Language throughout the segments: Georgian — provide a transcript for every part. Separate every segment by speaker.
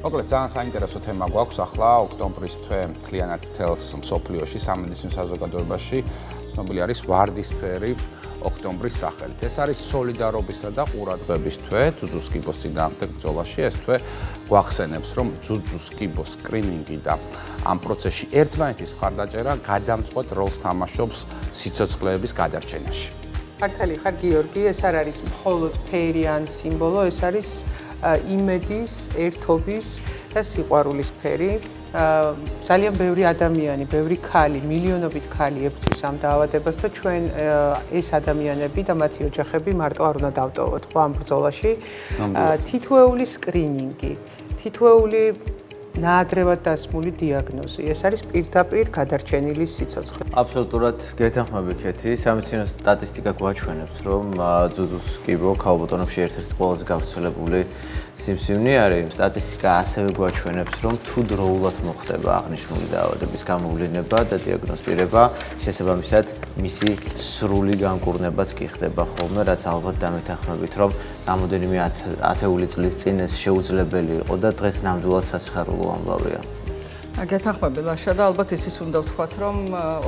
Speaker 1: მოკლედ ძალიან საინტერესო თემა გვაქვს ახლა ოქტომბრის თვე მთლიანად მთელს მსოფლიოში სამედიცინო საზოგადოებაში ცნობილი არის ვარდისფერი ოქტომბრის სახელით. ეს არის სოლიდარობისა და ყურადღების თვე ძუძუს კიბოს წინააღმდეგ ბრძოლაში. ეს თვე გვახსენებს, რომ ძუძუს კიბოს სკრინინგი და ამ პროცესში ერთმანეთის მხარდაჭერა გადამწყვეტ როლს თამაშობს სიცოცხლეების გადარჩენაში.
Speaker 2: მართალი ხარ გიორგი, ეს არ არის მხოლოდ ფერი ან სიმბოლო, ეს არის იმედის, ერთობის და სიყვარულის ფერი. ძალიან ბევრი ადამიანი, ბევრი ქალი, მილიონობით ქალი ებრძვის ამ დაავადებას და ჩვენ ეს ადამიანები და მათი ოჯახები მარტო არ უნდა დავტოვოთ ხო ამ ბრძოლაში. თითოეული სკრინინგი, თითოეული ნაადრევად დასმული დიაგნოზი, ეს არის პირდაპირ გადარჩენილი სიცოცხლე.
Speaker 3: აბსოლუტურად გეთანხმები ქეთი, სამედიცინო სტატისტიკა გვაჩვენებს, რომ ძუძუს კიბო ქალბატონებში ერთ-ერთი ყველაზე გავრცელებული სიმსივნე არის. სტატისტიკა ასევე გვაჩვენებს, რომ თუ დროულად მოხდება აღნიშნული დაავადების გამოვლინება და დიაგნოსტირება, შესაბამისად მისი სრული განკურნებაც კი ხდება ხოლმე, რაც ალბათ დამეთანხმებით, რომ რამოდენიმე ათეული წლის წინ ეს შეუძლებელი იყო და დღეს ნამდვილად სასიხარულო ამბავია.
Speaker 4: გეთანხმები ლაშა და ალბათ ისიც უნდა ვთქვათ, რომ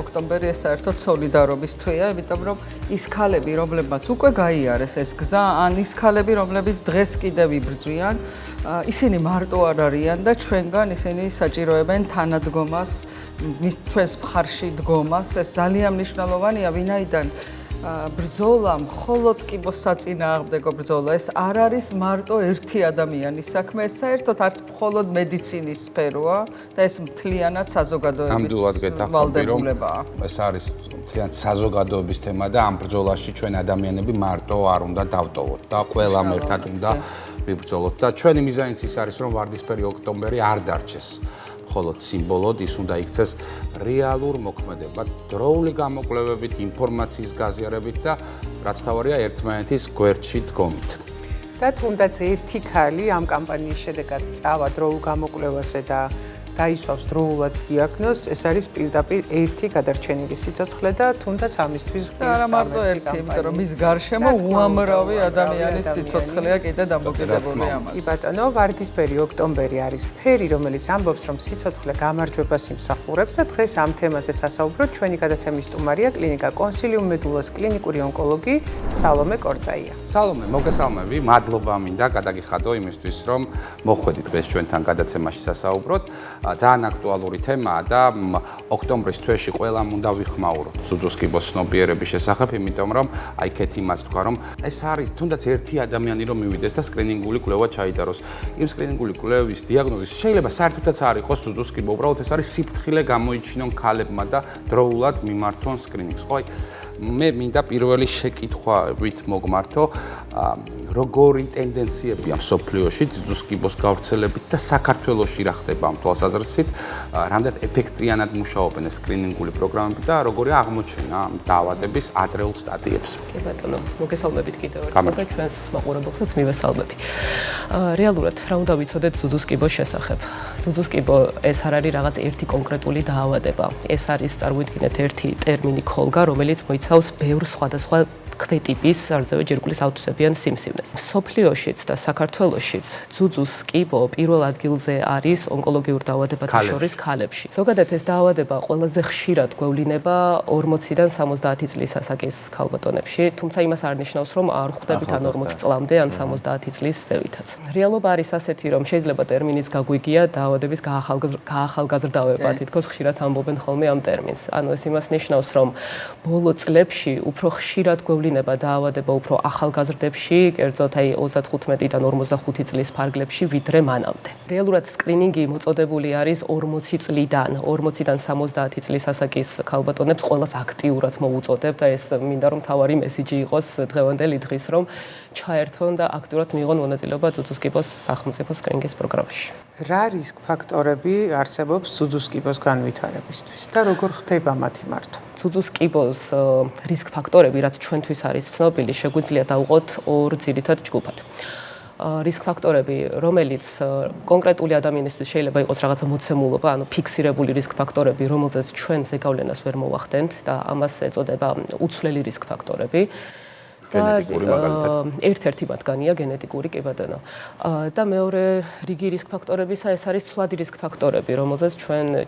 Speaker 4: ოქტომბერი ეს საერთოდ სოლიდარობის თვეა, იმიტომ რომ ის ქალები, რომლებმაც უკვე გაიარეს ეს გზა, ან ის ქალები, რომლებიც დღეს კიდევ იბრძვიან, ისინი მარტო არ არიან და ჩვენგან ისინი საჭიროებენ თანადგომას, ჩვენს მხარში დგომას. ეს ძალიან მნიშვნელოვანია, ვინაიდან ბრძოლა მხოლოდ კიბოს საწინააღმდეგო ბრძოლა, ეს არ არის მარტო ერთი ადამიანის საქმე, ეს საერთოდ არც მხოლოდ მედიცინის სფეროა და ეს მთლიანად საზოგადოების ვალდებულებაა.
Speaker 1: ეს არის მთლიანად საზოგადოების თემა და ამ ბრძოლაში ჩვენ ადამიანები მარტო არ უნდა დავტოვოთ და ყველამ ერთად უნდა ვიბრძოლოთ და ჩვენი მიზანიც ის არის, რომ ვარდისფერი ოქტომბერი არ დარჩეს მხოლოდ სიმბოლოდ, ის უნდა იქცეს რეალურ მოქმედებად, დროული გამოკვლევებით, ინფორმაციის გაზიარებით და რაც თავარია ერთმანეთის გვერდში დგომით.
Speaker 2: და თუნდაც ერთი ქალი ამ კამპანიის შედეგად წავა დროულ გამოკვლევაზე და დაისვავს დროულად დიაგნოზს, ეს არის პირდაპირ ერთი გადარჩენილი სიცოცხლე და თუნდაც ამისთვის
Speaker 4: და არა მარტო ერთი, იმიტომ რომ მის გარშემო უამრავი ადამიანის სიცოცხლეა კიდე დამოკიდებული ამაზე.
Speaker 2: კი ბატონო, ვარდისფერი ოქტომბერი არის ფერი, რომელიც ამბობს, რომ სიცოცხლე გამარჯვებას იმსახურებს და დღეს ამ თემაზე სასაუბროთ ჩვენი გადაცემის სტუმარია კლინიკა კონსილიუმ მედულას კლინიკური ონკოლოგი სალომე კორწაია.
Speaker 1: სალომე, მოგესალმები, მადლობა მინდა გადაგიხადო იმისთვის, რომ მოხვედი დღეს ჩვენთან გადაცემაში სასაუბროთ. ძალიან აქტუალური თემაა და ოქტომბრის თვეში ყველამ უნდა ვიხმაუროთ ძუძუს კიბოს ცნობიერების შესახებ, იმიტომ რომ აი ქეთი მას თქვა, რომ ეს არის თუნდაც ერთი ადამიანი რომ მივიდეს და სკრინინგული კვლევა ჩაიტაროს. იმ სკრინინგული კვლევის დიაგნოზი შეიძლება საერთოდაც არ იყოს ძუძუს კიბო, უბრალოდ ეს არის სიფრთხილე გამოიჩინონ ქალებმა და დროულად მიმართონ სკრინინგს. ხო, აი მე მინდა პირველი შეკითხვით მოგმართო, როგორი ტენდენციებია მსოფლიოში ძუძუს კიბოს გავრცელებით და საქართველოში რა ხდება ამ თვალსაზრისით, რამდენად ეფექტიანად მუშაობენ ეს სკრინინგული პროგრამები და როგორია აღმოჩენა ამ დაავადების ადრეულ სტადიებზე.
Speaker 5: კი ბატონო, მოგესალმებით კიდევ ერთხელ და ჩვენს მაყურებელსაც მივესალმები. რეალურად რა უნდა ვიცოდეთ ძუძუს კიბოს შესახებ? ძუძუს კიბო ეს არ არის რაღაც ერთი კონკრეტული დაავადება. ეს არის, წარმოიდგინეთ, ერთი ტერმინი ქოლგა, რომელიც მოიცავს ბევრ სხვადასხვა ქვეტიპის არძევი ჯირკვლის ავტუსებიან სიმსივნეს. მსოფლიოშიც და საქართველოშიც ძუძუს კიბო პირველ ადგილზე არის ონკოლოგიურ დაავადებათა შორის ქალებში. ზოგადად ეს დაავადება ყველაზე ხშირად გვევლინება 40-დან 70 წლის ასაკის ქალბატონებში, თუმცა იმას არ ნიშნავს, რომ არ ხვდებით ან 40 წლამდე ან 70 წლის ზევითაც. რეალობა არის ასეთი, რომ შეიძლება ტერმინიც გაგვიგია დაავადების გაახალგაზრდავება, თითქოს ხშირად ამბობენ ხოლმე ამ ტერმინს. ანუ ეს იმას ნიშნავს, რომ ბოლო წლებში უფრო ხშირად გვევლინება დაავადება უფრო ახალგაზრდებში, კერძოდ აი 35-დან 45 წლის ფარგლებში, ვიდრე მანამდე. რეალურად სკრინინგი მოწოდებული არის 40 წლიდან, 40-დან 70 წლის ასაკის ქალბატონებს ყველას აქტიურად მოუწოდებთ და ეს მინდა რომ თავარი მესიჯი იყოს დღევანდელი დღის, რომ ჩაერთონ და აქტიურად მიიღონ მონაწილეობა ძუძუს კიბოს სახელმწიფო სკრინინგის პროგრამაში.
Speaker 2: რა რისკ ფაქტორები არსებობს ძუძუს კიბოს განვითარებისთვის და როგორ ხდება მათი მართვა?
Speaker 5: ძუძუს კიბოს რისკ ფაქტორები, რაც ჩვენთვის არის ცნობილი, შეგვიძლია დავუყოთ ორ ძირითად ჯგუფად. რისკ ფაქტორები, რომელიც კონკრეტული ადამიანისთვის შეიძლება იყოს რაღაცა მოცემულობა, ანუ ფიქსირებული რისკ ფაქტორები, რომელზეც ჩვენ ზეგავლენას ვერ მოვახდენთ და ამას ეწოდება უცვლელი რისკ ფაქტორები.
Speaker 1: გენეტიკური მაგალითად.
Speaker 5: ერთ-ერთი მათგანია გენეტიკური კი ბატონო. და მეორე რიგი რისკ ფაქტორებისა ეს არის ცვლადი რისკ ფაქტორები, რომელზეც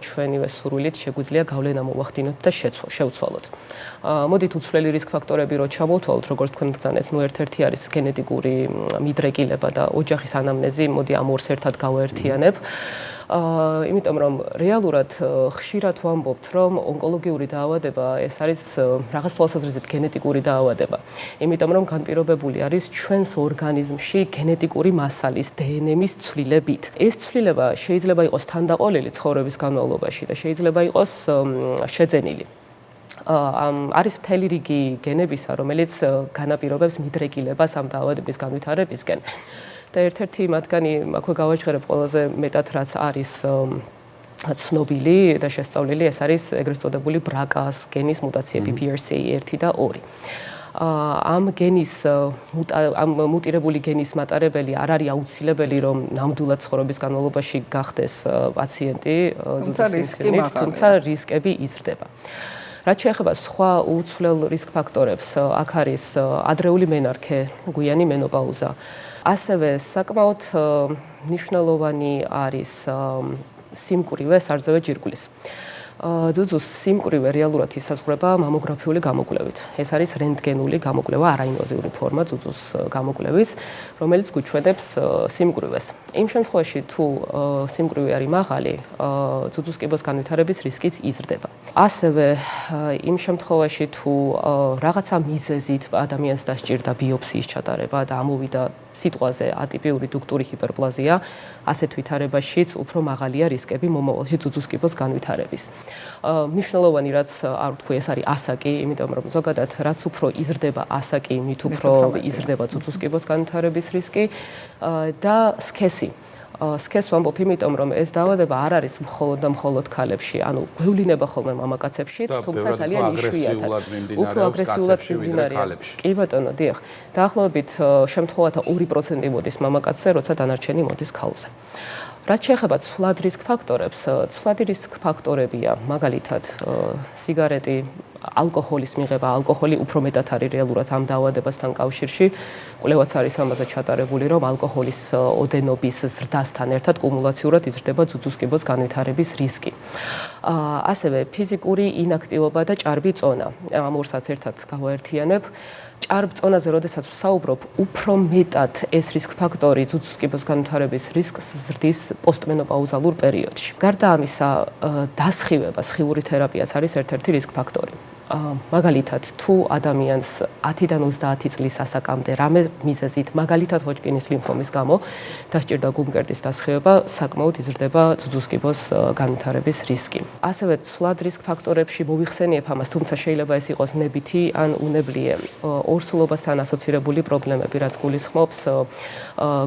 Speaker 5: ჩვენივე სურვილით შეგვიძლია გავლენა მოვახდინოთ და შევცვალოთ. მოდით უცვლელი რისკ ფაქტორები რო ჩამოვთვალოთ, როგორც თქვენ ბრძანეთ, ერთ-ერთი არის გენეტიკური მიდრეკილება და ოჯახის ანამნეზი, მოდი ამ ორს ერთად გავაერთიანებ. იმიტომ რომ რეალურად ხშირად ვამბობთ, რომ ონკოლოგიური დაავადება ეს არის რაღაც თვალსაზრისით გენეტიკური დაავადება. იმიტომ რომ განპირობებული არის ჩვენს ორგანიზმში გენეტიკური მასალის DNM-ის ცვლილებით. ეს ცვლილება შეიძლება იყოს თანდაყოლილი ცხოვრების განმავლობაში და შეიძლება იყოს შეძენილი. არის მთელი რიგი გენებისა, რომელიც განაპირობებს მიდრეკილებას ამ დაავადების განვითარებისკენ. და ერთ-ერთი მათგანი აქვე გავაჟღერებ ყველაზე მეტად რაც არის ცნობილი და შესწავლილი, ეს არის ეგრეთ წოდებული BRCA-ს გენის მუტაციები BRCA1 და 2. ამ გენის ამ მუტირებული გენის მატარებელი არ არის აუცილებელი, რომ ნამდვილად ცხოვრების განმავლობაში გახდეს პაციენტი, თუმცა რისკები იზრდება. რაც შეეხება სხვა უცვლელ რისკ ფაქტორებს, აქ არის ადრეული მენარქე, გვიანი მენოპაუზა. ასევე საკმაოდ მნიშვნელოვანი არის სიმკვრივე სარძევე ჯირკვლის. ძუძუს სიმკვრივე რეალურად ისაზღვრება მამოგრაფიული გამოკვლევით. ეს არის რენტგენული გამოკვლევა, არაინვაზიური ფორმა ძუძუს გამოკვლევის, რომელიც გვიჩვენებს სიმკვრივეს. იმ შემთხვევაში, თუ სიმკვრივე არის მაღალი, ძუძუს კიბოს განვითარების რისკიც იზრდება. ასევე იმ შემთხვევაში, თუ რაღაცა მიზეზით ადამიანს დასჭირდა ბიოპსიის ჩატარება და ამოვიდა სიტყვაზე ატიპიური დუქტური ჰიპერპლაზია, ასეთ ვითარებაშიც უფრო მაღალია რისკები მომავალში ძუძუს კიბოს განვითარების. მნიშვნელოვანი რაც არ ვთქვი, ეს არის ასაკი, იმიტომ რომ ზოგადად რაც უფრო იზრდება ასაკი, მით უფრო იზრდება ძუძუს კიბოს განვითარების რისკი და სქესი. სქესს ვამბობ, იმიტომ რომ ეს დაავადება არ არის მხოლოდ და მხოლოდ ქალებში, ანუ გვევლინება ხოლმე მამაკაცებშიც, თუმცა ძალიან იშვიათად. უფრო აგრესიულად მიმდინარეობს. კი ბატონო, დიახ. დაახლოებით შემთხვევათა 2% მოდის მამაკაცზე, როცა დანარჩენი მოდის ქალზე. რაც შეეხება ცვლად რისკ ფაქტორებს, ცვლადი რისკ ფაქტორებია მაგალითად სიგარეტი, ალკოჰოლის მიღება, ალკოჰოლი უფრო მეტად არის რეალურად ამ დაავადებასთან კავშირში. კვლევაც არის ამაზე ჩატარებული, რომ ალკოჰოლის ოდენობის ზრდასთან ერთად კუმულაციურად იზრდება ძუძუს კიბოს განვითარების რისკი. ასევე ფიზიკური ინაქტივობა და ჭარბი წონა. ამ ორსაც ერთად გავაერთიანებ. ჭარბ წონაზე, როდესაც ვსაუბრობ, უფრო მეტად ეს რისკ ფაქტორი ძუძუს კიბოს განვითარების რისკს ზრდის პოსტმენოპაუზალურ პერიოდში. გარდა ამისა, დასხივება, სხივური თერაპიაც არის ერთ-ერთი რისკ ფაქტორი. მაგალითად, თუ ადამიანს 10-დან 30 წლის ასაკამდე რამე მიზეზით, მაგალითად ჰოჯკინის ლიმფომის გამო დასჭირდა გულმკერდის დასხივება, საკმაოდ იზრდება ძუძუს კიბოს განვითარების რისკი. ასევე ცვლად რისკ ფაქტორებში მოვიხსენიებ ამას, თუმცა შეიძლება ეს იყოს ნებითი ან უნებლიე. ორსულობასთან ასოცირებული პრობლემები, რაც გულისხმობს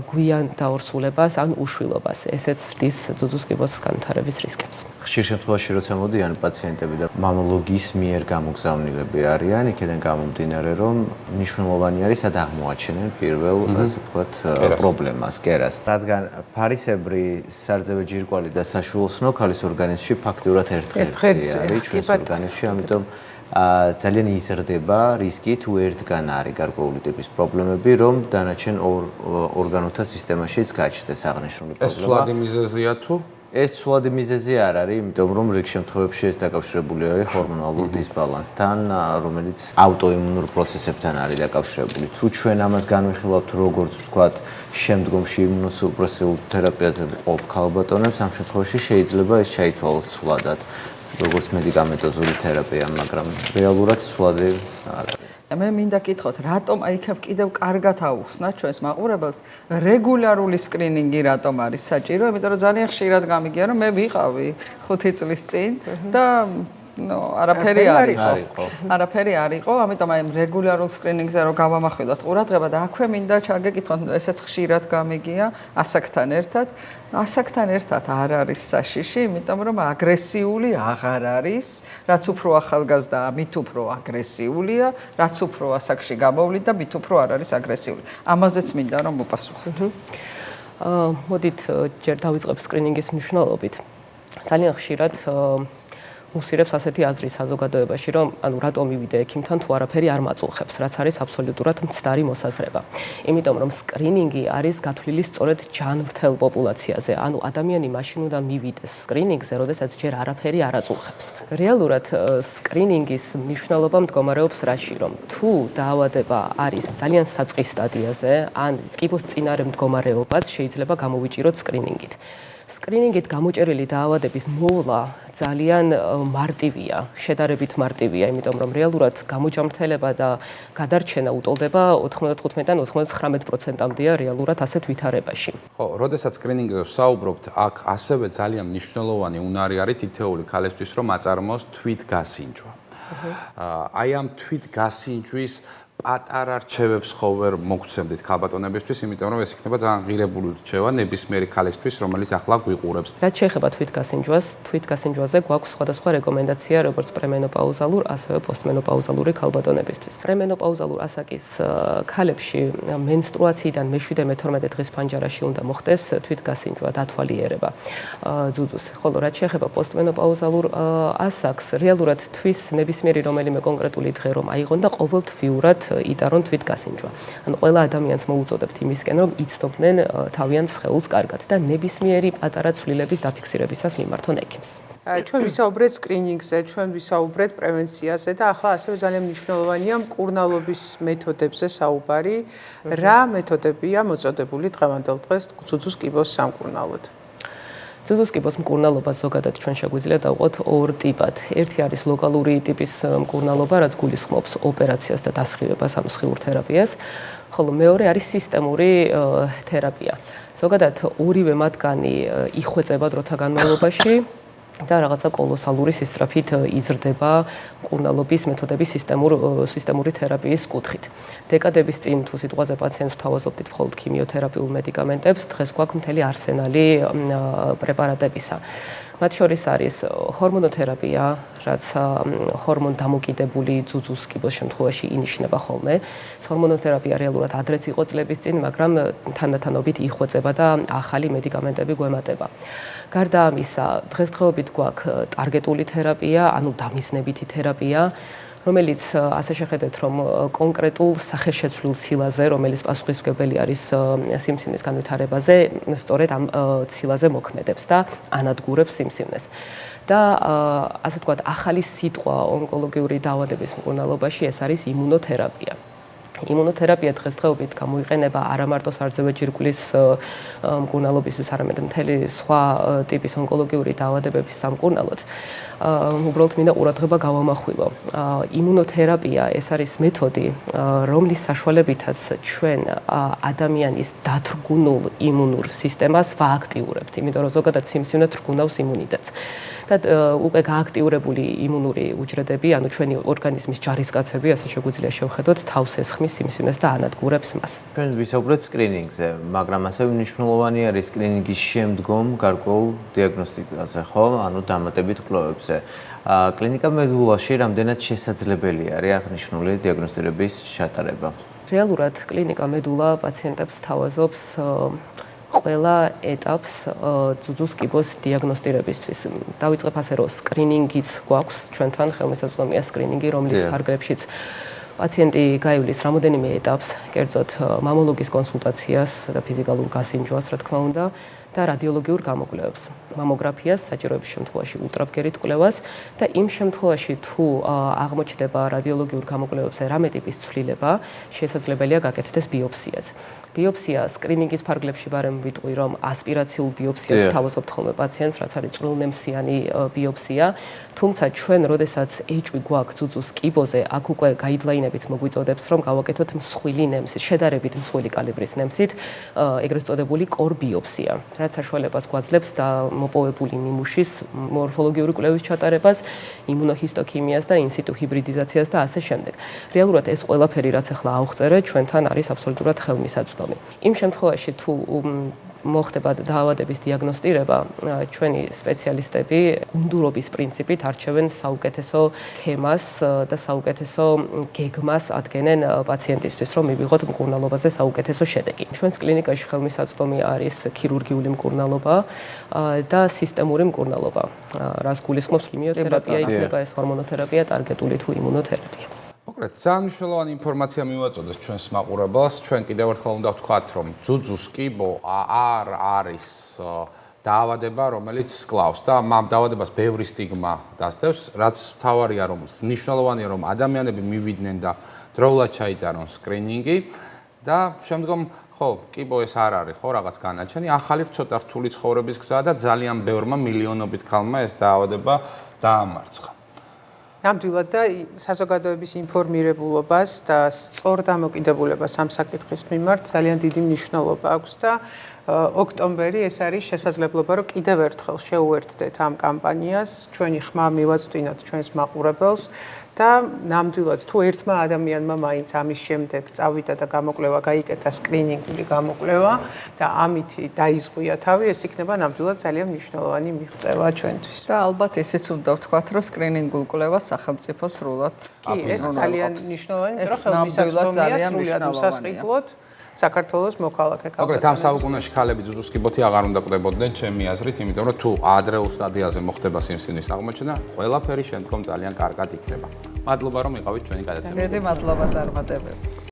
Speaker 5: გვიან დაორსულებას ან უშვილობას, ესეც ზრდის ძუძუს კიბოს განვითარების რისკებს.
Speaker 3: ხშირ შემთხვევაში როცა მოდიან პაციენტები და მამოლოგის მიერ გამოგზავნილები არიან, იქიდან გამომდინარე, რომ მნიშვნელოვანი არის სად აღმოაჩენენ პირველ, ასე ვთქვათ, პრობლემას, კერას. რადგან ფარისებრი სარძევე ჯირკვალი და საშუალო სნოქალის ორგანიზმში ფაქტიურად ერთ-ერთი არის ჩვენს ორგანიზმში, ამიტომ ძალიან იზრდება რისკი, თუ ერთგან არის გარკვეული ტიპის პრობლემები, რომ დანარჩენ ორგანოთა სისტემაშიც გაჩნდეს აღნიშნული პრობლემა.
Speaker 1: ეს ცვლადი მიზეზია თუ?
Speaker 3: ეს ცვლადი მიზეზი არ არის, იმიტომ რომ რიგ შემთხვევებში ეს დაკავშირებული არის ჰორმონალურ დისბალანსთან, რომელიც აუტოიმუნურ პროცესებთან არის დაკავშირებული. თუ ჩვენ ამას განვიხილავთ, როგორც ვთქვათ, შემდგომში იმუნოსუპრესიულ თერაპიაზე ყოფ ქალბატონებს, ამ შემთხვევაში შეიძლება ეს ჩაითვალოს ცვლადად, როგორც მედიკამენტოზული თერაპია, მაგრამ რეალურად ცვლადი არ არის.
Speaker 4: მე მინდა კითხოთ, რატომ აიქებ კიდევ კარგად აუხსნათ ჩვენს მაყურებელს რეგულარული სკრინინგი რატომ არის საჭირო? იმიტომ რომ ძალიან ხშირად გამიგია, რომ მე ვიყავი 5 წლის წინ და არაფერი არ იყო. არაფერი არ იყო, ამიტომ აი რეგულარულ სკრინინგზე რომ გავამახვილოთ ყურადღება და აქვე მინდა ჩაგეკითხოთ, ესეც ხშირად გამიგია ასაკთან ერთად. ასაკთან ერთად არ არის საშიში, იმიტომ რომ აგრესიული აღარ არის, რაც უფრო ახალგაზრდაა, მით უფრო აგრესიულია, რაც უფრო ასაკში გამოვლით და მით უფრო არ არის აგრესიული. ამაზეც მინდა რომ მოპასუხოთ.
Speaker 5: მოდით ჯერ დავიწყებ სკრინინგის მნიშვნელობით. ძალიან ხშირად მუსირებს ასეთი აზრი საზოგადოებაში, რომ ანუ რატომ მივიდე ექიმთან თუ არაფერი არ მაწუხებს, რაც არის აბსოლუტურად მცდარი მოსაზრება. იმიტომ რომ სკრინინგი არის გათვლილი სწორედ ჯანმრთელ პოპულაციაზე. ანუ ადამიანი მაშინ უნდა მივიდეს სკრინინგზე, როდესაც ჯერ არაფერი არ აწუხებს. რეალურად სკრინინგის მნიშვნელობა მდგომარეობს რაში, რომ თუ დაავადება არის ძალიან საწყის სტადიაზე, ან კიბოს წინარე მდგომარეობაც შეიძლება გამოვიჭიროთ სკრინინგით. სკრინინგით გამოჭერილი დაავადების მოვლა ძალიან მარტივია, შედარებით მარტივია, იმიტომ რომ რეალურად გამოჯამრთელება და გადარჩენა უტოლდება 95-დან 99%-მდეა რეალურად ასეთ ვითარებაში.
Speaker 1: ხო, როდესაც სკრინინგზე ვსაუბრობთ, აქ ასევე ძალიან მნიშვნელოვანი უნარი არის თითოეული ქალისთვის, რომ აწარმოოს თვითგასინჯვა. აი ამ თვითგასინჯვის პატარა რჩევებს ხო ვერ მოგცემდით ქალბატონებისთვის, იმიტომ რომ ეს იქნება ძალიან ღირებული რჩევა ნებისმიერი ქალისთვის, რომელიც ახლა გვიყურებს.
Speaker 5: რაც შეეხება თვითგასინჯვაზე გვაქვს სხვადასხვა რეკომენდაცია, როგორც პრემენოპაუზალურ, ასევე პოსტმენოპაუზალური ქალბატონებისთვის. პრემენოპაუზალურ ასაკის ქალებში მენსტრუაციიდან მე-7-მე-12 დღის ფანჯარაში უნდა მოხდეს თვითგასინჯვა, დათვალიერება ძუძუს. ხოლო რაც შეეხება პოსტმენოპაუზალურ ასაკს, რეალურად თვის ნებისმიერი რომელიმე კონკრეტული დღე რომ აიღონ და ყოველთვიურად იტარონ თვითგასინჯვა. ანუ ყველა ადამიანს მოუწოდებთ იმისკენ, რომ იცნობდნენ თავიანთ სხეულს კარგად და ნებისმიერი პატარა ცვლილების დაფიქსირებისას მიმართონ ექიმს.
Speaker 2: ჩვენ ვისაუბრეთ სკრინინგზე, ჩვენ ვისაუბრეთ პრევენციაზე და ახლა ასევე ძალიან მნიშვნელოვანია მკურნალობის მეთოდებზე საუბარი. რა მეთოდებია მოწოდებული დღევანდელ დღეს ძუძუს კიბოს სამკურნალოდ?
Speaker 5: ძუძუს კიბოს მკურნალობას ზოგადად ჩვენ შეგვიძლია დავყოთ ორ ტიპად. ერთი არის ლოკალური ტიპის მკურნალობა, რაც გულისხმობს ოპერაციას და დასხივებას, ანუ სხიურ თერაპიას, ხოლო მეორე არის სისტემური თერაპია. ზოგადად ორივე მათგანი იხვეწება დროთა განმავლობაში და რაღაცა კოლოსალური სისწრაფით იზრდება მკურნალობის მეთოდების სისტემური თერაპიის კუთხით. დეკადების წინ თუ სიტყვაზე პაციენტს ვთავაზობდით მხოლოდ ქიმიოთერაპიულ მედიკამენტებს, დღეს გვაქვს მთელი არსენალი პრეპარატებისა. მათ შორის არის ჰორმონოთერაპია, რაც ჰორმონდამოკიდებული ძუძუს კიბოს შემთხვევაში ინიშნება ხოლმე. ჰორმონოთერაპია რეალურად ადრეც იყო წლების წინ, მაგრამ თანდათანობით იხვეწება და ახალი მედიკამენტები გვემატება. გარდა ამისა, დღესდღეობით გვაქვს ტარგეტული თერაპია, ანუ დამიზნებითი თერაპია, რომელიც ასე შეხედეთ, რომ კონკრეტულ სახეშეცვლილ ცილაზე, რომელიც პასუხისმგებელი არის სიმსივნის განვითარებაზე, სწორედ ამ ცილაზე მოქმედებს და ანადგურებს სიმსივნეს. და ასე ვთქვათ, ახალი სიტყვა ონკოლოგიური დაავადების მკურნალობაში ეს არის იმუნოთერაპია. იმუნოთერაპია დღესდღეობით გამოიყენება არა მარტო სარძევე ჯირკვლის მკურნალობისთვის, არამედ მთელი სხვა ტიპის ონკოლოგიური დაავადებების სამკურნალოდ. უბრალოდ მინდა ყურადღება გავამახვილო. იმუნოთერაპია ეს არის მეთოდი, რომლის საშუალებითაც ჩვენ ადამიანის დათრგუნულ იმუნურ სისტემას ვააქტიურებთ, იმიტომ რომ ზოგადად სიმსივნე თრგუნავს იმუნიტეტს. და უკვე გააქტიურებული იმუნური უჯრედები, ანუ ჩვენი ორგანიზმის ჯარისკაცები, ასე შეგვიძლია შევხედოთ, თავს ესხმის სიმსივნეს და ანადგურებს მას.
Speaker 3: ჩვენ ვისაუბრეთ სკრინინგზე, მაგრამ ასევე მნიშვნელოვანი არის სკრინინგის შემდგომ გარკვეულ დიაგნოსტიკაზე, ხო? ანუ დამატებით კვლევებზე. კლინიკა მედულაში რამდენად შესაძლებელი არის აღნიშნული დიაგნოსტირების ჩატარება?
Speaker 5: რეალურად კლინიკა მედულა პაციენტებს თავაზობს ყველა ეტაპს ძუძუს კიბოს დიაგნოსტირებისთვის. დავიწყებ ასე, რომ სკრინინგიც გვაქვს ჩვენთან, ხელმისაწვდომია სკრინინგი, რომლის ფარგლებშიც პაციენტი გაივლის რამოდენიმე ეტაპს, კერძოდ მამოლოგის კონსულტაციას და ფიზიკალურ გასინჯვას, რა თქმა უნდა, და რადიოლოგიურ გამოკვლევებს, მამოგრაფიას, საჭიროების შემთხვევაში ულტრაბგერით კვლევას და იმ შემთხვევაში თუ აღმოჩნდება რადიოლოგიურ გამოკვლევებზე რამე ტიპის ცვლილება, შესაძლებელია გაკეთდეს ბიოპსიაც. ბიოპსია სკრინინგის ფარგლებში ვარემ ვიტყვი, რომ ასპირაციულ ბიოპსიას ვთავაზობთ ხოლმე პაციენტს, რაც არის წვრილნემსიანი ბიოპსია, თუმცა ჩვენ, როდესაც ეჭვი გვაქვს ძუძუს კიბოზე, აქ უკვე გაიდლაინებიც მოგვიწოდებს, რომ გავაკეთოთ მსხვილი ნემსით, შედარებით მსხვილი კალიბრის ნემსით, ეგრეთ წოდებული კორ ბიოპსია, რაც საშუალებას გვაძლევს და მოპოვებული ნიმუშის მორფოლოგიური კვლევის ჩატარებას, იმუნოჰისტოქიმიას და ინსიტუ ჰიბრიდიზაციას და ასე შემდეგ. რეალურად ეს ყველაფერი, რაც ახლა ავხწერე, ჩვენთან არის აბსოლუტურად ხელმისაწვდომი. იმ შემთხვევაში თუ მოხდება დაავადების დიაგნოსტირება, ჩვენი სპეციალისტები გუნდურობის პრინციპით არჩევენ საუკეთესო სქემას და საუკეთესო გეგმას ადგენენ პაციენტისთვის, რომ მივიღოთ მკურნალობაზე საუკეთესო შედეგი. ჩვენს კლინიკაში ხელმისაწვდომი არის ქირურგიული მკურნალობა და სისტემური მკურნალობა. რას გულისხმობს ქიმიოთერაპია, იქნება ეს ჰორმონოთერაპია, ტარგეტული თუ იმუნოთერაპია.
Speaker 1: მოკლედ, ძალიან მნიშვნელოვანი ინფორმაცია მივაწოდეთ ჩვენს მაყურებელს. ჩვენ კიდევ ერთხელ უნდა ვთქვათ, რომ ძუძუს კიბო არ არის დაავადება, რომელიც კლავს და ამ დაავადებას ბევრი სტიგმა დასდევს, რაც მთავარია, რომ მნიშვნელოვანია, რომ ადამიანები მივიდნენ და დროულად ჩაიტარონ სკრინინგი და შემდგომ ხო, კიბო ეს არ არის, ხო, რაღაც განაჩენი, ახალი ცოტა რთული ცხოვრების გზაა და ძალიან ბევრმა მილიონობით ქალმა ეს დაავადება დაამარცხა.
Speaker 2: ნამდვილად და საზოგადოების ინფორმირებულობას და სწორ დამოკიდებულებას ამ საკითხის მიმართ ძალიან დიდი მნიშვნელობა აქვს და ოქტომბერი ეს არის შესაძლებლობა, რომ კიდევ ერთხელ შეუერთდეთ ამ კამპანიას, ჩვენი ხმა მივაწვდინოთ ჩვენს მაყურებელს და ნამდვილად თუ ერთმა ადამიანმა მაინც ამის შემდეგ წავიდა და გამოკვლევა გაიკეთა სკრინინგული გამოკვლევა და ამითი დაიზღვია თავი, ეს იქნება ნამდვილად ძალიან მნიშვნელოვანი მიღწევა ჩვენთვის.
Speaker 4: და ალბათ ისიც უნდა ვთქვათ, რომ სკრინინგულ კვლევას სახელმწიფო სრულად
Speaker 2: კი, ეს ძალიან მნიშვნელოვანი, რომ ხელმისაწვდომია სრულად უსასყიდლოდ საქართველოს მოქალაქე ქალბატონებს.
Speaker 1: მოკლედ, ამ საუკუნეში ქალები ძუძუს კიბოთი აღარ უნდა კვდებოდნენ, ჩემი აზრით, იმიტომ რომ თუ ადრეულ სტადიაზე მოხდება სიმსივნის აღმოჩენა, ყველაფერი შემდგომ ძალიან კარგად იქნება. მადლობა, რომ იყავით ჩვენი გადაცემის.
Speaker 4: დიდი მადლობა წარმატებები.